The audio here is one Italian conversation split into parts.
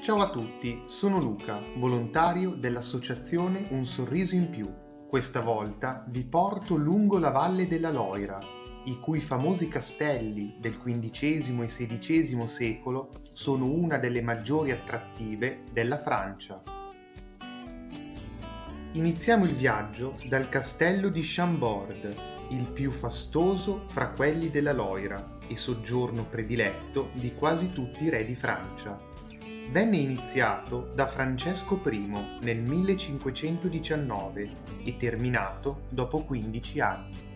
Ciao a tutti, sono Luca, volontario dell'associazione Un Sorriso in Più. Questa volta vi porto lungo la valle della Loira, i cui famosi castelli del XV e XVI secolo sono una delle maggiori attrattive della Francia. Iniziamo il viaggio dal castello di Chambord, il più fastoso fra quelli della Loira e soggiorno prediletto di quasi tutti i re di Francia. Venne iniziato da Francesco I nel 1519 e terminato dopo 15 anni.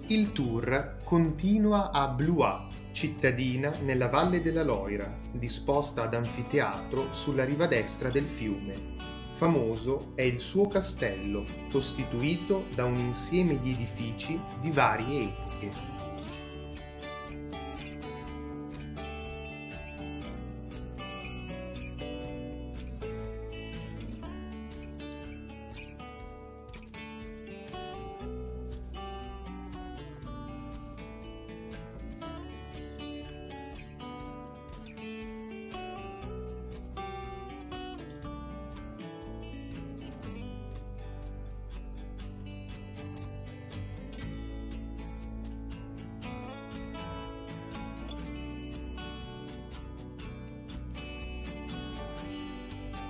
Il tour continua a Blois, cittadina nella valle della Loira, disposta ad anfiteatro sulla riva destra del fiume. Famoso è il suo castello, costituito da un insieme di edifici di varie epoche.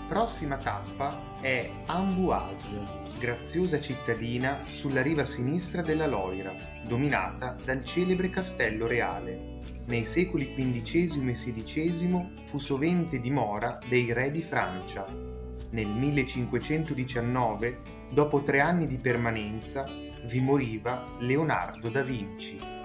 Prossima tappa è Amboise, graziosa cittadina sulla riva sinistra della Loira, dominata dal celebre castello reale. Nei secoli XV e XVI fu sovente dimora dei re di Francia. Nel 1519, dopo 3 anni di permanenza, vi moriva Leonardo da Vinci.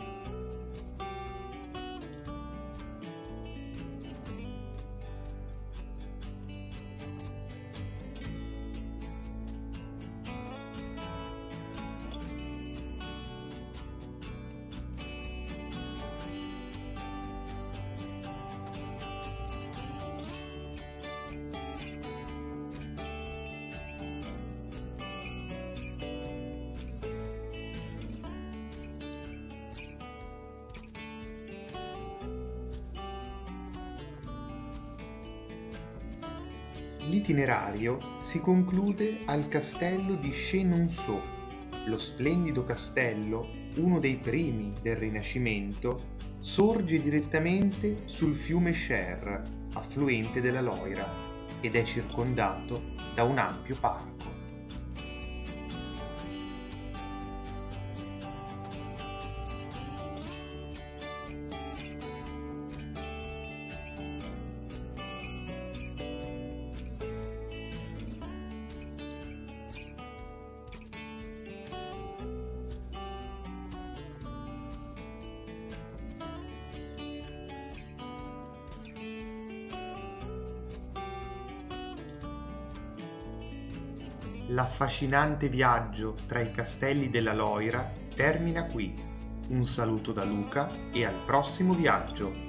L'itinerario si conclude al castello di Chenonceau. Lo splendido castello, uno dei primi del Rinascimento, sorge direttamente sul fiume Cher, affluente della Loira, ed è circondato da un ampio parco. L'affascinante viaggio tra i castelli della Loira termina qui. Un saluto da Luca e al prossimo viaggio!